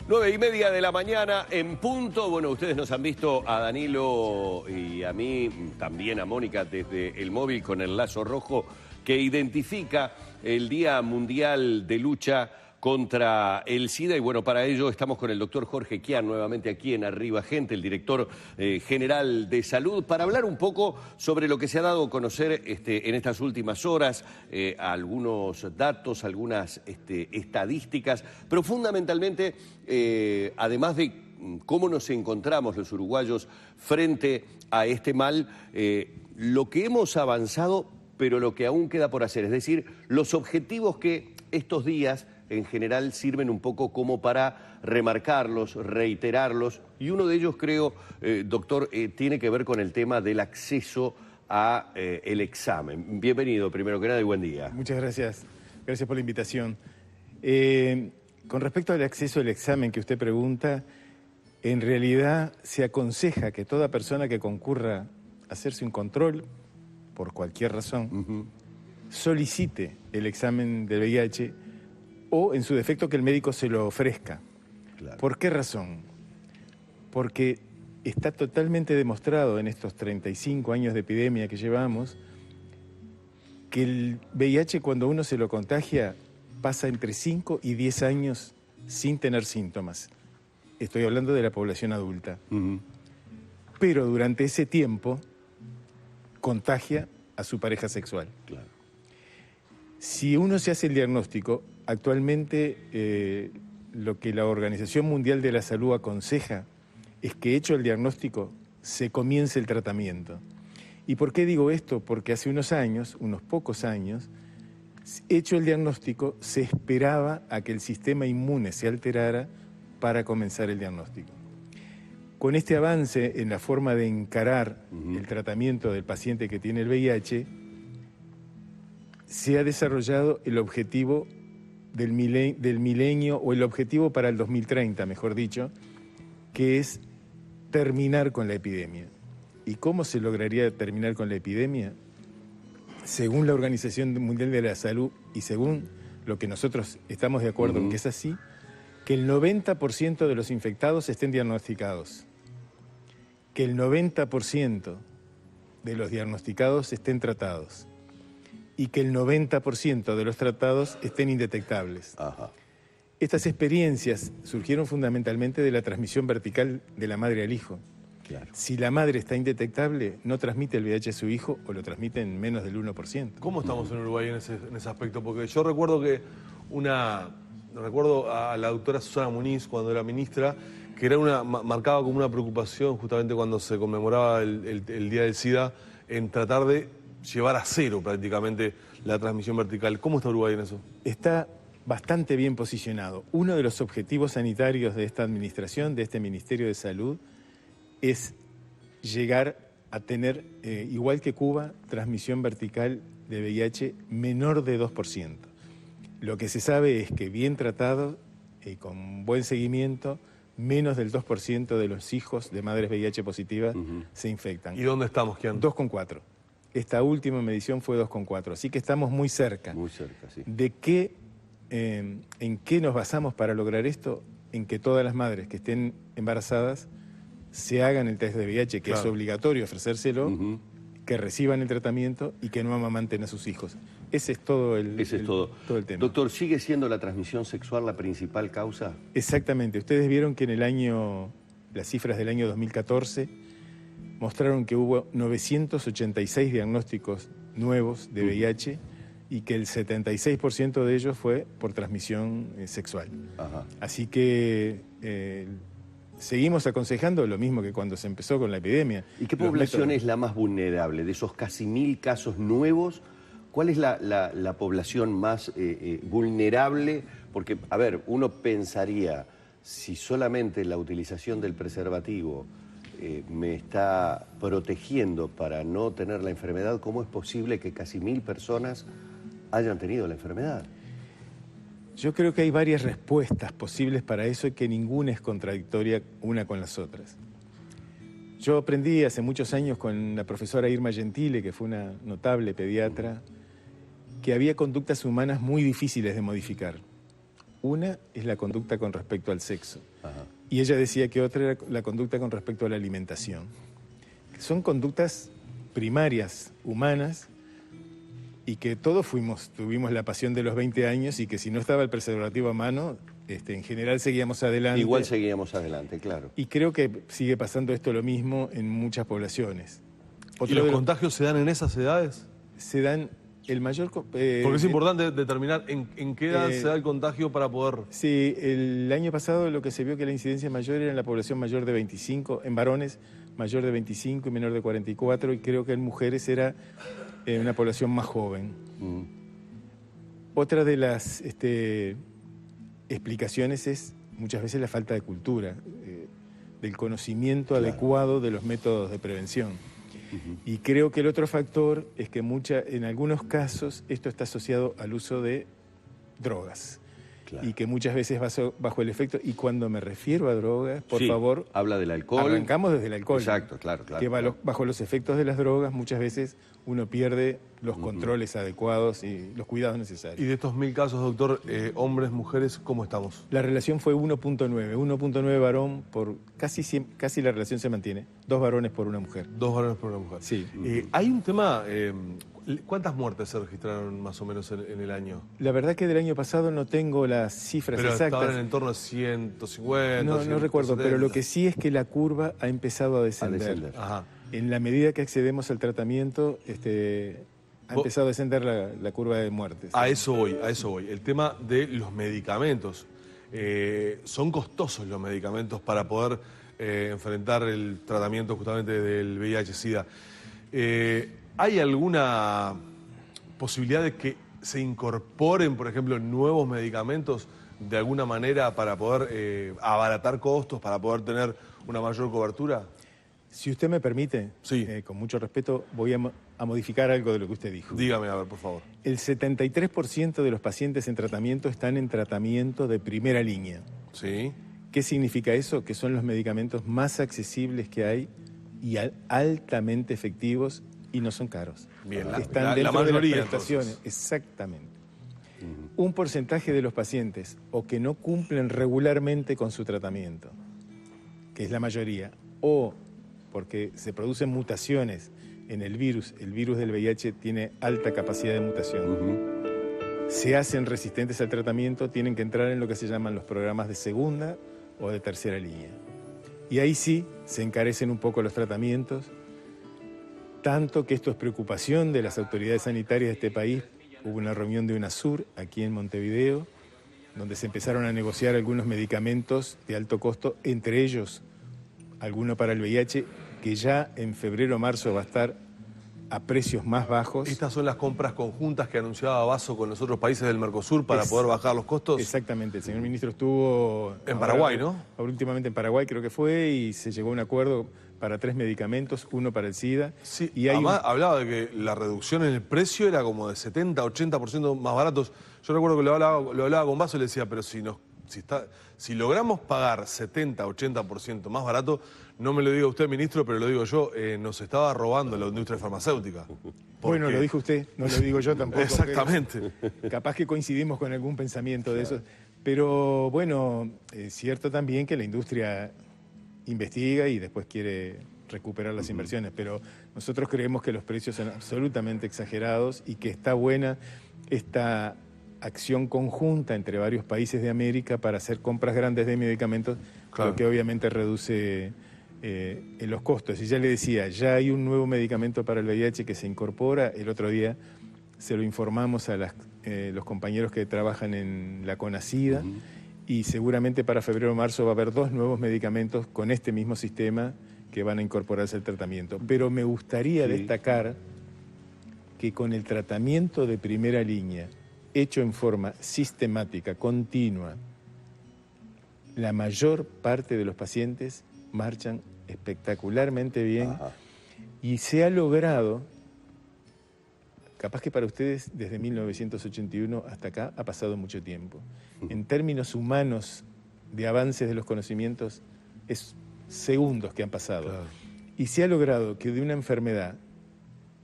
9:30 de la mañana en punto. Bueno, ustedes nos han visto a Danilo y a mí, también a Mónica, desde el móvil con el lazo rojo que identifica el Día Mundial de Lucha contra el SIDA. Y bueno, para ello estamos con el doctor Jorge Kian, nuevamente aquí en Arriba Gente, el director general de salud, para hablar un poco sobre lo que se ha dado a conocer en estas últimas horas, algunos datos, algunas estadísticas, pero fundamentalmente, además de cómo nos encontramos los uruguayos frente a este mal, lo que hemos avanzado, pero lo que aún queda por hacer, es decir, los objetivos que estos días en general sirven un poco como para remarcarlos, reiterarlos, y uno de ellos, creo, doctor, tiene que ver con el tema del acceso a el examen. Bienvenido, primero que nada, y buen día. Muchas gracias. Gracias por la invitación. Con respecto al acceso al examen que usted pregunta, en realidad se aconseja que toda persona que concurra a hacerse un control, por cualquier razón, solicite el examen del VIH o, en su defecto, que el médico se lo ofrezca. Claro. ¿Por qué razón? Porque está totalmente demostrado en estos 35 años de epidemia que llevamos que el VIH, cuando uno se lo contagia, pasa entre 5 y 10 años sin tener síntomas. Estoy hablando de la población adulta. Pero durante ese tiempo contagia a su pareja sexual. Claro. Si uno se hace el diagnóstico, actualmente lo que la Organización Mundial de la Salud aconseja es que, hecho el diagnóstico, se comience el tratamiento. ¿Y por qué digo esto? Porque hace unos años, unos pocos años, hecho el diagnóstico, se esperaba a que el sistema inmune se alterara para comenzar el diagnóstico. Con este avance en la forma de encarar el tratamiento del paciente que tiene el VIH, se ha desarrollado el objetivo del milenio, o el objetivo para el 2030, mejor dicho, que es terminar con la epidemia. ¿Y cómo se lograría terminar con la epidemia? Según la Organización Mundial de la Salud y según lo que nosotros estamos de acuerdo en que es así, que el 90% de los infectados estén diagnosticados, que el 90% de los diagnosticados estén tratados y que el 90% de los tratados estén indetectables. Ajá. Estas experiencias surgieron fundamentalmente de la transmisión vertical de la madre al hijo. Claro. Si la madre está indetectable, no transmite el VIH a su hijo o lo transmite en menos del 1%. ¿Cómo estamos en Uruguay en ese aspecto? Porque yo recuerdo que recuerdo a la doctora Susana Muniz, cuando era ministra, que era marcaba como una preocupación justamente cuando se conmemoraba el Día del SIDA, en tratar de llevar a cero prácticamente la transmisión vertical. ¿Cómo está Uruguay en eso? Está bastante bien posicionado. Uno de los objetivos sanitarios de esta administración, de este Ministerio de Salud, es llegar a tener, igual que Cuba, transmisión vertical de VIH menor de 2%. Lo que se sabe es que, bien tratado y con buen seguimiento, menos del 2% de los hijos de madres VIH positivas se infectan. ¿Y dónde estamos, Kian? 2,4. Esta última medición fue 2,4, así que estamos muy cerca. Muy cerca, sí. ¿De qué, en qué nos basamos para lograr esto? En que todas las madres que estén embarazadas se hagan el test de VIH, que es obligatorio ofrecérselo, que reciban el tratamiento y que no amamanten a sus hijos. Ese es todo el tema. Doctor, ¿sigue siendo la transmisión sexual la principal causa? Exactamente. Ustedes vieron que las cifras del año 2014 mostraron que hubo 986 diagnósticos nuevos de VIH y que el 76% de ellos fue por transmisión sexual. Ajá. Así que seguimos aconsejando lo mismo que cuando se empezó con la epidemia. ¿Y qué población es la más vulnerable? De esos casi 1000 casos nuevos, ¿cuál es la población más vulnerable? Porque, a ver, uno pensaría, si solamente la utilización del preservativo me está protegiendo para no tener la enfermedad, ¿cómo es posible que casi 1000 personas hayan tenido la enfermedad? Yo creo que hay varias respuestas posibles para eso y que ninguna es contradictoria una con las otras. Yo aprendí hace muchos años con la profesora Irma Gentile, que fue una notable pediatra, que había conductas humanas muy difíciles de modificar. Una es la conducta con respecto al sexo. Ajá. Y ella decía que otra era la conducta con respecto a la alimentación. Son conductas primarias, humanas, y que todos tuvimos la pasión de los 20 años y que si no estaba el preservativo a mano, en general seguíamos adelante. Igual seguíamos adelante, claro. Y creo que sigue pasando esto lo mismo en muchas poblaciones. ¿Y los contagios se dan en esas edades? Se dan el mayor... Porque es importante determinar en qué edad se da el contagio para poder... Sí, el año pasado lo que se vio que la incidencia mayor era en la población mayor de 25, en varones mayor de 25 y menor de 44, y creo que en mujeres era una población más joven. Otra de las explicaciones es muchas veces la falta de cultura, del conocimiento adecuado de los métodos de prevención. Y creo que el otro factor es que en algunos casos esto está asociado al uso de drogas. Claro. Y que muchas veces bajo el efecto, y cuando me refiero a drogas, por favor... habla del alcohol. Arrancamos desde el alcohol. Exacto, claro. Que bajo los efectos de las drogas muchas veces uno pierde los controles adecuados y los cuidados necesarios. Y de estos 1000 casos, doctor, hombres, mujeres, ¿cómo estamos? La relación fue 1.9 varón por... Casi la relación se mantiene. 2 varones por una mujer. 2 varones por una mujer. Sí. Hay un tema... ¿Cuántas muertes se registraron más o menos en el año? La verdad que del año pasado no tengo las cifras exactas. Pero estaban en torno a 150. No recuerdo, pero lo que sí es que la curva ha empezado a descender. Ajá. En la medida que accedemos al tratamiento, ha empezado a descender la curva de muertes. A eso voy. El tema de los medicamentos. Son costosos los medicamentos para poder enfrentar el tratamiento justamente del VIH-Sida. ¿Hay alguna posibilidad de que se incorporen, por ejemplo, nuevos medicamentos de alguna manera para poder abaratar costos, para poder tener una mayor cobertura? Si usted me permite, sí. Con mucho respeto, voy a modificar algo de lo que usted dijo. Dígame, a ver, por favor. El 73% de los pacientes en tratamiento están en tratamiento de primera línea. Sí. ¿Qué significa eso? Que son los medicamentos más accesibles que hay y altamente efectivos y no son caros. Bien, están dentro la mayoría, de las prestaciones. Entonces. Exactamente. Un porcentaje de los pacientes o que no cumplen regularmente con su tratamiento, que es la mayoría, o porque se producen mutaciones en el virus del VIH tiene alta capacidad de mutación, se hacen resistentes al tratamiento, tienen que entrar en lo que se llaman los programas de segunda o de tercera línea. Y ahí sí se encarecen un poco los tratamientos, tanto que esto es preocupación de las autoridades sanitarias de este país. Hubo una reunión de UNASUR aquí en Montevideo, donde se empezaron a negociar algunos medicamentos de alto costo, entre ellos alguno para el VIH, que ya en febrero o marzo va a estar a precios más bajos. ¿Estas son las compras conjuntas que anunciaba Basso con los otros países del Mercosur para poder bajar los costos? Exactamente. El señor ministro estuvo... En Paraguay, ¿no? Últimamente en Paraguay creo que fue, y se llegó a un acuerdo para 3 medicamentos, uno para el SIDA. Sí, y hay además hablaba de que la reducción en el precio era como de 70-80% más baratos. Yo recuerdo que lo hablaba con Basso y le decía, pero si logramos pagar 70-80% más barato, no me lo diga usted, ministro, pero lo digo yo, nos estaba robando la industria farmacéutica. Bueno, lo dijo usted, no lo digo yo tampoco. Exactamente. Capaz que coincidimos con algún pensamiento de eso. Pero bueno, es cierto también que la industria investiga y después quiere recuperar las inversiones, pero nosotros creemos que los precios son absolutamente exagerados y que está buena esta acción conjunta entre varios países de América para hacer compras grandes de medicamentos, lo que obviamente reduce en los costos. Y ya le decía, ya hay un nuevo medicamento para el VIH que se incorpora. El otro día se lo informamos a los compañeros que trabajan en la CONACIDA, y seguramente para febrero o marzo va a haber 2 nuevos medicamentos con este mismo sistema que van a incorporarse al tratamiento. Pero me gustaría destacar que con el tratamiento de primera línea, hecho en forma sistemática, continua, la mayor parte de los pacientes marchan espectacularmente bien. Y se ha logrado, capaz que para ustedes desde 1981 hasta acá ha pasado mucho tiempo. En términos humanos de avances de los conocimientos, es segundos que han pasado. Claro. Y se ha logrado que de una enfermedad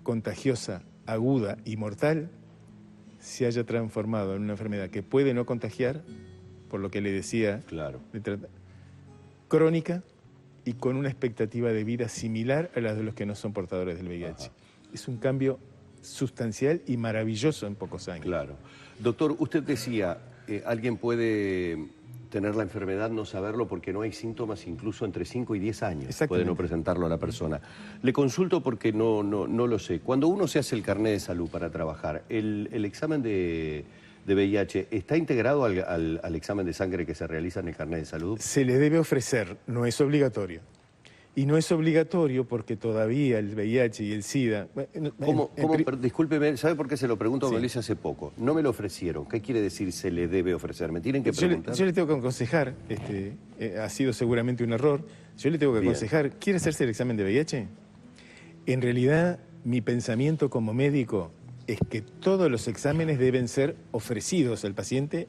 contagiosa, aguda y mortal se haya transformado en una enfermedad que puede no contagiar por lo que le decía, Claro. crónica y con una expectativa de vida similar a la de los que no son portadores del VIH. Ajá. Es un cambio sustancial y maravilloso en pocos años. Claro. Doctor, usted decía, alguien puede tener la enfermedad, no saberlo porque no hay síntomas, incluso entre 5 y 10 años puede no presentarlo a la persona. Le consulto porque no lo sé. Cuando uno se hace el carnet de salud para trabajar, el examen de VIH, ¿está integrado al examen de sangre que se realiza en el carnet de salud? Se le debe ofrecer, no es obligatorio. Y no es obligatorio porque todavía el VIH y el SIDA... Discúlpeme, ¿sabe por qué se lo pregunto? Sí. Me lo hice hace poco. No me lo ofrecieron. ¿Qué quiere decir se le debe ofrecer? ¿Me tienen que preguntar? Yo le tengo que aconsejar, ha sido seguramente un error, yo le tengo que aconsejar, ¿quiere hacerse el examen de VIH? En realidad, mi pensamiento como médico es que todos los exámenes deben ser ofrecidos al paciente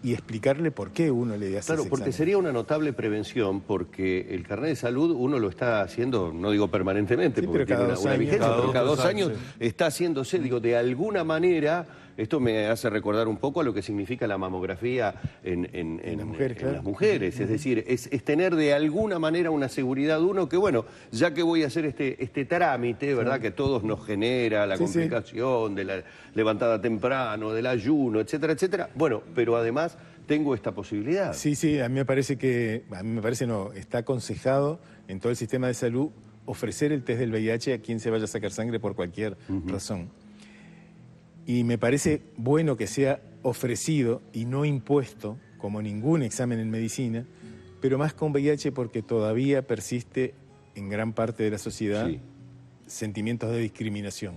y explicarle por qué uno le hace Claro, ese porque examen. sería una notable prevención, porque el carnet de salud uno lo está haciendo, no digo permanentemente, Sí, porque pero tiene cada una 2 años. vigencia, pero cada 2 años, años está haciéndose, digo, de alguna manera, esto me hace recordar un poco a lo que significa la mamografía en las mujeres, en claro. las mujeres, es decir, es tener de alguna manera una seguridad uno que, bueno, ya que voy a hacer este trámite, ¿verdad?, que todos nos genera, la complicación de la levantada temprano, del ayuno, etcétera, etcétera, bueno, pero además tengo esta posibilidad. Sí, a mí me parece está aconsejado en todo el sistema de salud ofrecer el test del VIH a quien se vaya a sacar sangre por cualquier razón. Y me parece bueno que sea ofrecido y no impuesto, como ningún examen en medicina, pero más con VIH porque todavía persiste en gran parte de la sociedad sentimientos de discriminación.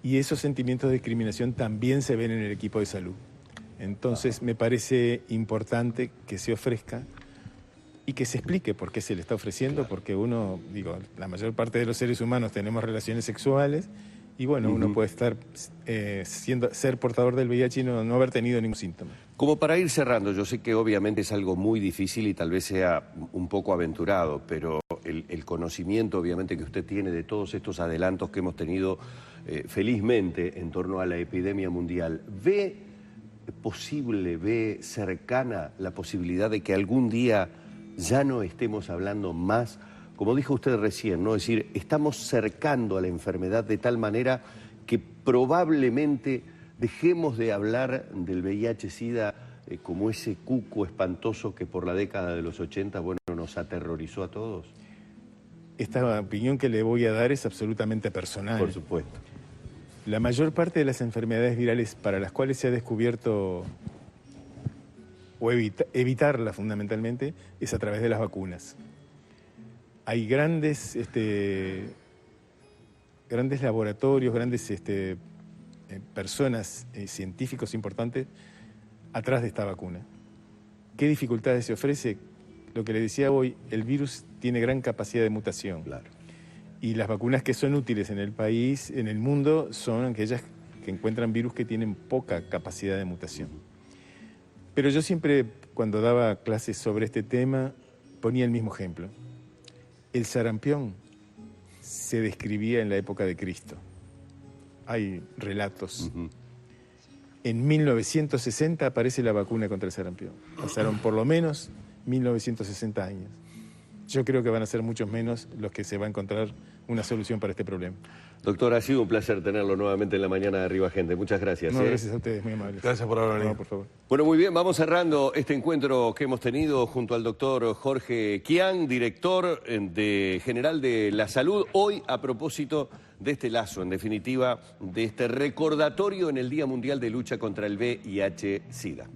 Y esos sentimientos de discriminación también se ven en el equipo de salud. Entonces me parece importante que se ofrezca y que se explique por qué se le está ofreciendo, porque la mayor parte de los seres humanos tenemos relaciones sexuales y bueno, uno puede estar ser portador del VIH y no haber tenido ningún síntoma. Como para ir cerrando, yo sé que obviamente es algo muy difícil y tal vez sea un poco aventurado, pero el conocimiento obviamente que usted tiene de todos estos adelantos que hemos tenido felizmente en torno a la epidemia mundial, ¿ve cercana la posibilidad de que algún día ya no estemos hablando más, como dijo usted recién, ¿no? Es decir, estamos cercando a la enfermedad de tal manera que probablemente dejemos de hablar del VIH-Sida como ese cuco espantoso que por la década de los 80, bueno, nos aterrorizó a todos? Esta opinión que le voy a dar es absolutamente personal. Por supuesto. La mayor parte de las enfermedades virales para las cuales se ha descubierto o evitarlas fundamentalmente es a través de las vacunas. Hay grandes laboratorios, grandes personas, científicos importantes atrás de esta vacuna. ¿Qué dificultades se ofrece? Lo que le decía hoy, el virus tiene gran capacidad de mutación. Claro. Y las vacunas que son útiles en el país, en el mundo, son aquellas que encuentran virus que tienen poca capacidad de mutación. Pero yo siempre, cuando daba clases sobre este tema, ponía el mismo ejemplo. El sarampión se describía en la época de Cristo. Hay relatos. En 1960 aparece la vacuna contra el sarampión. Pasaron por lo menos 1960 años. Yo creo que van a ser muchos menos los que se va a encontrar una solución para este problema. Doctor, ha sido un placer tenerlo nuevamente en la mañana de Arriba Gente. Muchas gracias. No, gracias a ustedes, muy amables. Gracias por haber venido. No, por favor. Bueno, muy bien, vamos cerrando este encuentro que hemos tenido junto al doctor Jorge Quián, director general de la salud, hoy a propósito de este lazo, en definitiva, de este recordatorio en el Día Mundial de Lucha contra el VIH-Sida.